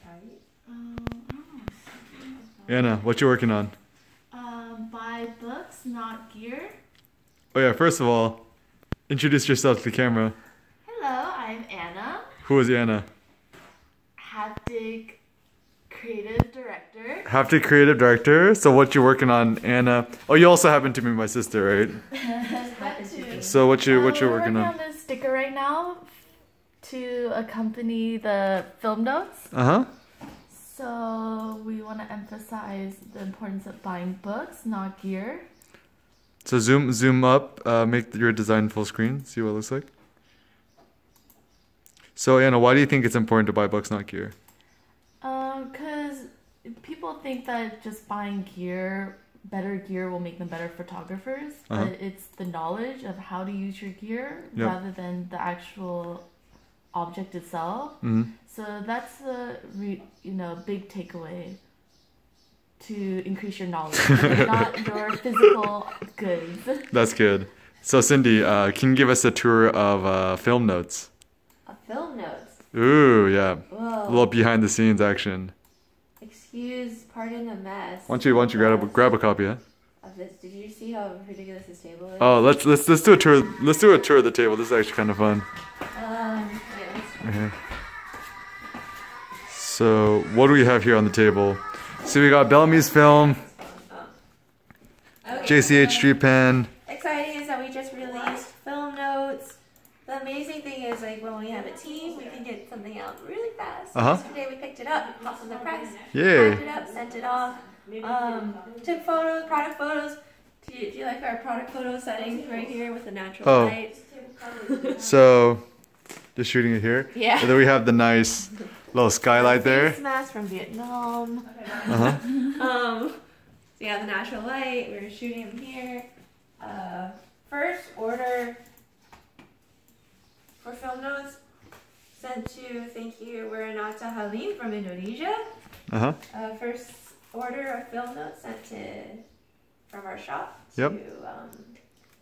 tight. Anna, what you working on? Buy books, not gear. Oh yeah, first of all, introduce yourself to the camera. Hello, I'm Anna. Who is Anna? Haptic creative director. Haptic creative director. So what you working on, Anna? Oh, you also happen to be my sister, right? That too. So what you We're working working on? on this sticker right now to accompany the film notes. Uh-huh. So we want to emphasize the importance of buying books, not gear. So zoom up, make your design full screen, see what it looks like. So Anna, why do you think it's important to buy books, not gear? Because people think that just buying gear, better gear will make them better photographers, but it's the knowledge of how to use your gear rather than the actual object itself. So that's the big takeaway, to increase your knowledge, not your physical goods. That's good. So Cindy, can you give us a tour of Film Notes? A film notes. Ooh, yeah. Whoa. A little behind the scenes action. Pardon the mess. Why don't you grab a copy, huh? Of this. Did you see how ridiculous this table is? Oh, let's do a tour. Let's do a tour of the table. This is actually kind of fun. Yeah. So what do we have here on the table? So we got Bellamy's film, Okay, JCH Street Pen. Exciting is that we just released film notes. The amazing thing is, like, when we have a team, we can get something out really fast. Yesterday we picked it up, hot from the press, Yay. packed it up, sent it off. Took photos, product photos. Do you like our product photo setting right here with the natural light? So just shooting it here. Yeah. And then we have the nice little skylight there. Face mask from Vietnam. So yeah, the natural light. We're shooting them here. First order for film notes sent to, thank you, Renata Halim from Indonesia. First order of film notes sent from our shop to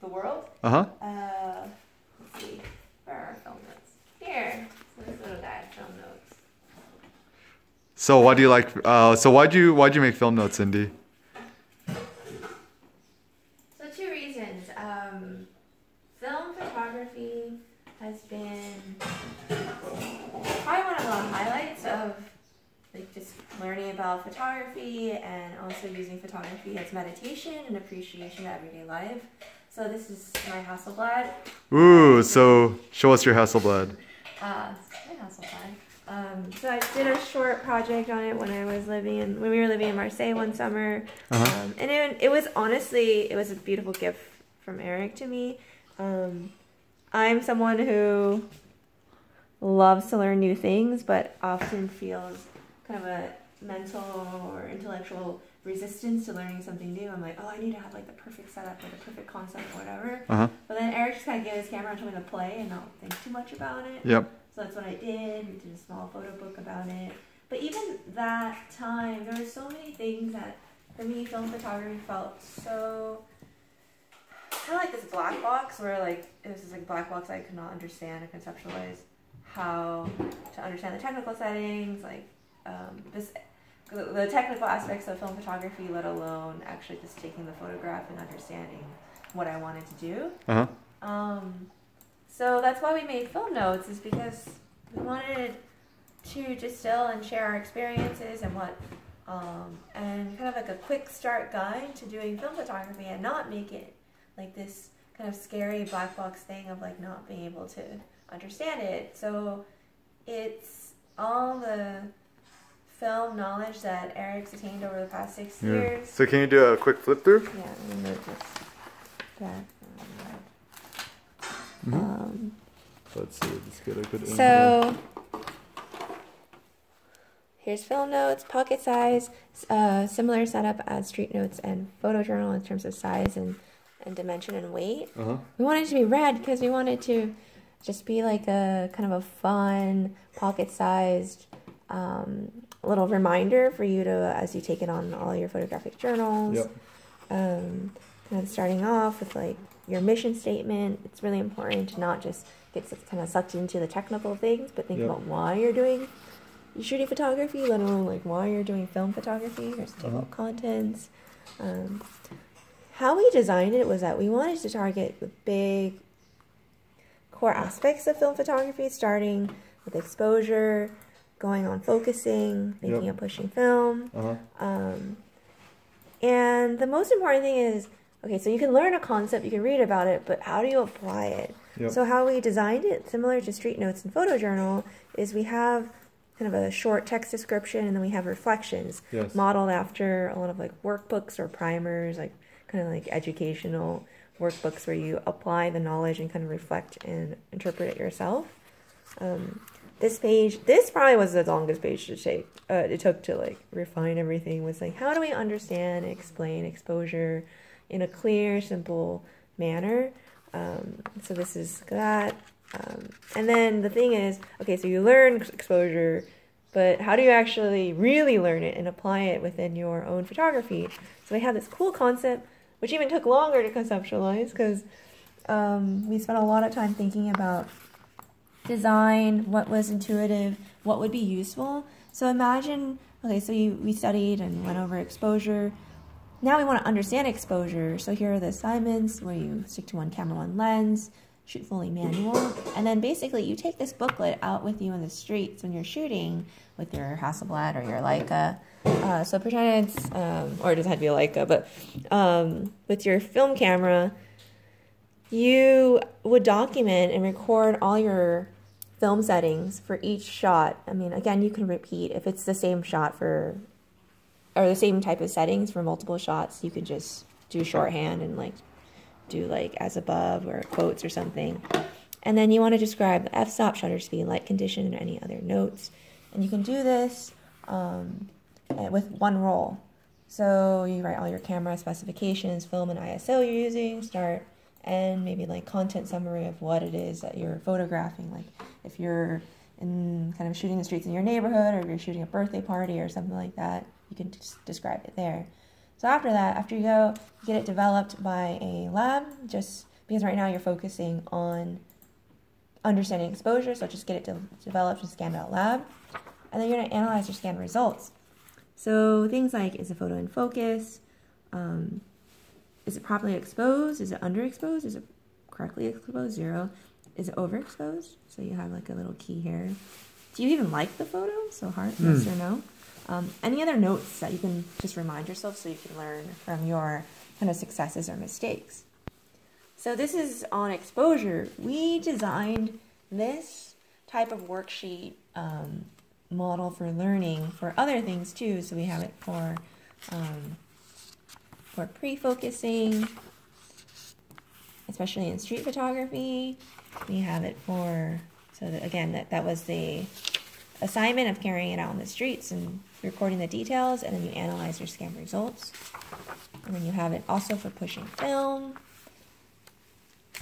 the world. Let's see, where are our film notes? Here. So this little guy, film notes. So why do you like? So why'd you make Film Notes, Cindy? So two reasons. Film photography has been probably one of the highlights of, like, just learning about photography and also using photography as meditation and appreciation of everyday life. So this is my Hasselblad. Ooh, so show us your Hasselblad. My Hasselblad. So I did a short project on it when we were living in Marseille one summer. And it was honestly, it was a beautiful gift from Eric to me. I'm someone who loves to learn new things, but often feels kind of a mental or intellectual resistance to learning something new. I'm like, oh, I need to have like the perfect setup or the perfect concept or whatever. But then Eric just kind of gave his camera and told me to play and not think too much about it. So that's what I did. We did a small photo book about it. But even that time, there were so many things that, for me, film photography felt so kind of like this black box, where like it was this like black box I could not understand or conceptualize how to understand the technical settings, like the technical aspects of film photography, let alone actually just taking the photograph and understanding what I wanted to do. So that's why we made film notes, is because we wanted to distill and share our experiences and and kind of like a quick start guide to doing film photography, and not make it like this kind of scary black box thing of like not being able to understand it. So it's all the film knowledge that Eric's attained over the past 6 years. So can you do a quick flip through? Yeah, I'm gonna just that. Let's see, let's get a good info. So here's film notes, pocket size, similar setup as street notes and photojournal in terms of size and dimension and weight. We wanted it to be red because we wanted to just be like a kind of a fun pocket-sized little reminder for you to, as you take it on all your photographic journals. Kind of starting off with like your mission statement. It's really important to not just get kind of sucked into the technical things, but think about why you're doing you're shooting photography, let alone like why you're doing film photography. There's table of contents. How we designed it was that we wanted to target the big core aspects of film photography, starting with exposure, going on focusing, making and pushing film. And the most important thing is, okay, so you can learn a concept, you can read about it, but how do you apply it? So how we designed it, similar to Street Notes and Photojournal, is we have kind of a short text description, and then we have reflections modeled after a lot of like workbooks or primers, like kind of like educational workbooks where you apply the knowledge and kind of reflect and interpret it yourself. This probably was the longest page to take. It took to like refine everything. Was like, how do we understand and explain exposure in a clear, simple manner? So this is that. And then the thing is, okay, so you learn exposure, but how do you actually really learn it and apply it within your own photography? So we have this cool concept, which even took longer to conceptualize because we spent a lot of time thinking about design, what was intuitive, what would be useful. So imagine, okay, so we studied and went over exposure. Now we want to understand exposure. So here are the assignments where you stick to one camera, one lens, shoot fully manual, and then basically you take this booklet out with you in the streets when you're shooting with your Hasselblad or your Leica. So pretend it's, or it doesn't have to be a Leica, but with your film camera, you would document and record all your film settings for each shot. I mean, again, you can repeat if it's the same shot or the same type of settings for multiple shots. You could just do shorthand and like do like as above or quotes or something. And then you want to describe the f-stop, shutter speed, light condition, and any other notes. And you can do this with one roll. So you write all your camera specifications, film and ISO you're using, start, and maybe like content summary of what it is that you're photographing. Like if you're in kind of shooting the streets in your neighborhood, or if you're shooting a birthday party or something like that, you can just describe it there. So after that, after you get it developed by a lab, just because right now you're focusing on understanding exposure, so just get it developed and scanned out lab. And then you're going to analyze your scan results. So things like, is the photo in focus? Is it properly exposed? Is it underexposed? Is it correctly exposed? 0. Is it overexposed? So you have like a little key here. Do you even like the photo? So heart, yes or no? Any other notes that you can just remind yourself so you can learn from your kind of successes or mistakes. So this is on exposure. We designed this type of worksheet model for learning for other things too. So we have it for pre-focusing, especially in street photography. We have it for, so that, again, that was the assignment of carrying it out on the streets and recording the details, and then you analyze your scan results. And then you have it also for pushing film,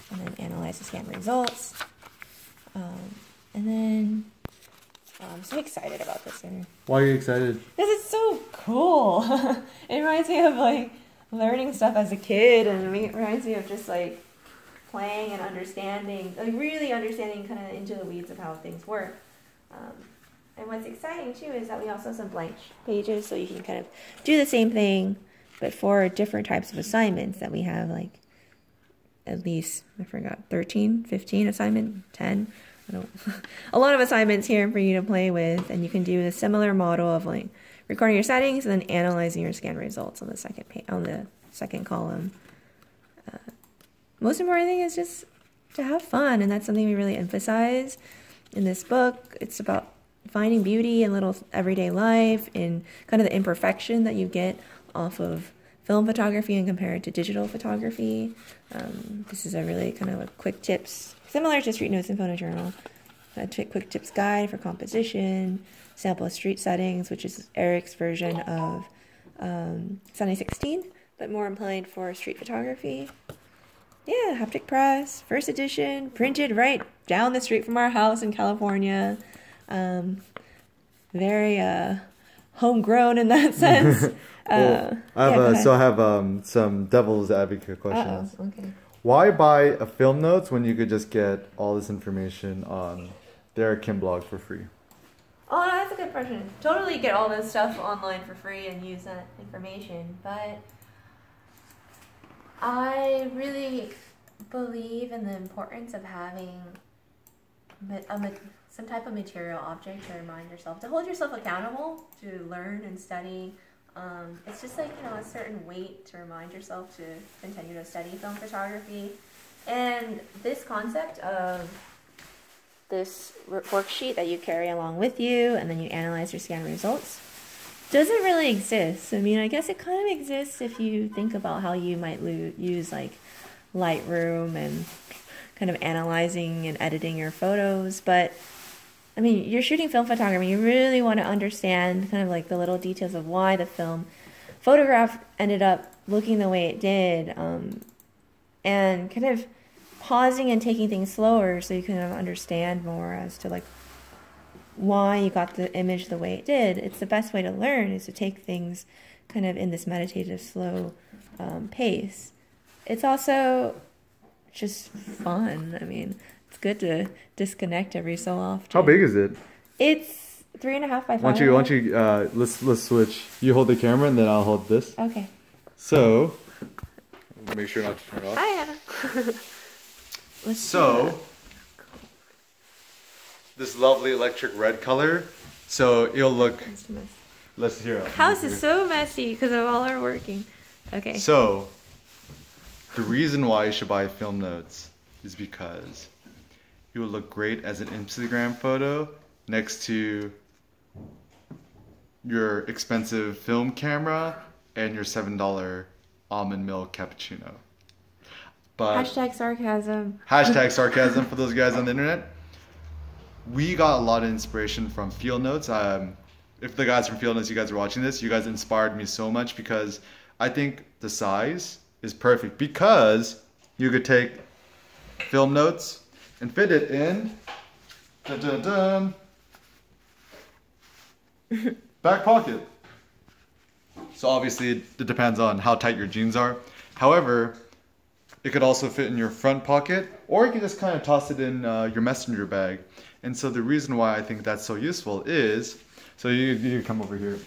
and then analyze the scan results. And then I'm so excited about this. Why are you excited? Because it's so cool. It reminds me of like learning stuff as a kid, and it reminds me of just like playing and understanding, like really understanding kind of into the weeds of how things work. And what's exciting too is that we also have some blank pages, so you can kind of do the same thing, but for different types of assignments that we have, like at least, I forgot, 13, 15 assignment, 10. A lot of assignments here for you to play with, and you can do a similar model of like recording your settings and then analyzing your scan results on the second page, on the second column. Most important thing is just to have fun, and that's something we really emphasize in this book. It's about finding beauty in little everyday life and kind of the imperfection that you get off of film photography and compare it to digital photography. This is a really kind of a quick tips, similar to Street Notes and Photojournal. A quick tips guide for composition, sample of street settings, which is Eric's version of Sunny 16, but more applied for street photography. Yeah, haptic press, first edition, printed right down the street from our house in California. Very homegrown in that sense. Well, I have some devil's advocate questions. Okay. Why buy a film notes when you could just get all this information on their Kim blog for free? Oh, that's a good question. Totally get all this stuff online for free and use that information, but I really believe in the importance of having some type of material object to remind yourself, to hold yourself accountable, to learn and study. It's just like, a certain weight to remind yourself to continue to study film photography. And this concept of this worksheet that you carry along with you and then you analyze your scan results doesn't really exist. I mean, I guess it kind of exists if you think about how you might use like Lightroom and kind of analyzing and editing your photos. But I mean, you're shooting film photography, you really want to understand kind of like the little details of why the film photograph ended up looking the way it did, and kind of pausing and taking things slower so you can kind of understand more as to like why you got the image the way it did. It's the best way to learn, is to take things kind of in this meditative, slow pace. It's also just fun. I mean, it's good to disconnect every so often. How big is it? It's 3.5 by 5. Why don't you let's switch. You hold the camera and then I'll hold this. Okay. So, make sure not to turn it off. Hi, Anna. So, this lovely electric red color. So it'll look. Let's hear it. House is so messy because of all our working. Okay. So, the reason why you should buy film notes is because it will look great as an Instagram photo next to your expensive film camera and your $7 almond milk cappuccino. But hashtag sarcasm. Hashtag sarcasm for those guys on the internet. We got a lot of inspiration from Field Notes. If the guys from Field Notes, you guys are watching this, you guys inspired me so much because I think the size is perfect, because you could take film notes and fit it in dun, dun, dun, back pocket. So obviously it depends on how tight your jeans are. However, it could also fit in your front pocket, or you can just kind of toss it in your messenger bag. And so the reason why I think that's so useful is, so you come over here.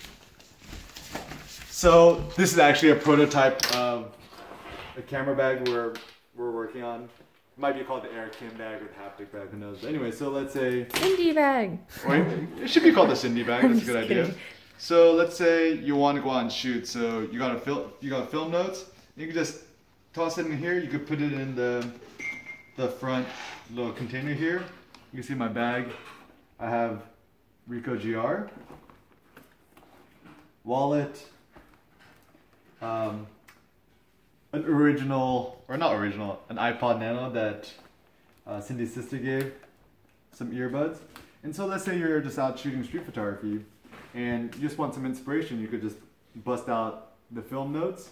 So this is actually a prototype of a camera bag we're working on. It might be called the Air Kim bag or the haptic bag, who knows. But anyway, so let's say Cindy bag. Or it should be called the Cindy bag. That's a good idea. So let's say you want to go out and shoot. So you got film notes. You can just toss it in here. You could put it in the front little container here. You can see my bag. I have Ricoh GR, wallet, an original, or not original, an iPod Nano that Cindy's sister gave, some earbuds. And so let's say you're just out shooting street photography and you just want some inspiration. You could just bust out the film notes.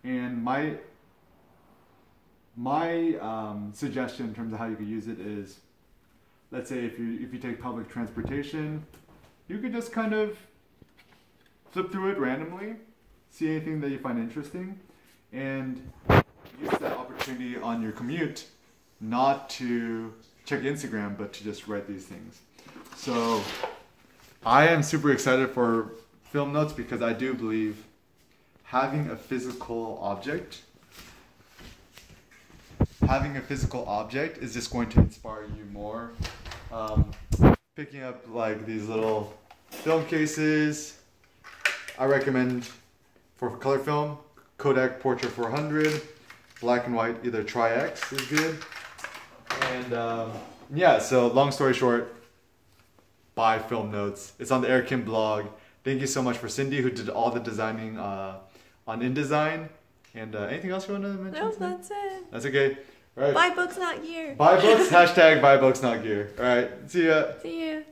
And my suggestion in terms of how you could use it is, let's say if you take public transportation, you could just kind of flip through it randomly, see anything that you find interesting, and use that opportunity on your commute not to check Instagram, but to just write these things. So I am super excited for film notes because I do believe having a physical object is just going to inspire you more. Picking up like these little film cases, I recommend for color film, Kodak Portra 400, black and white, either Tri-X is good. And yeah, so long story short, buy film notes. It's on the Air Kim blog. Thank you so much for Cindy, who did all the designing on InDesign. And anything else you want to mention? No, that's it. That's okay. All right. Buy books, not gear. Buy books, hashtag buy books, not gear. All right, see ya. See you.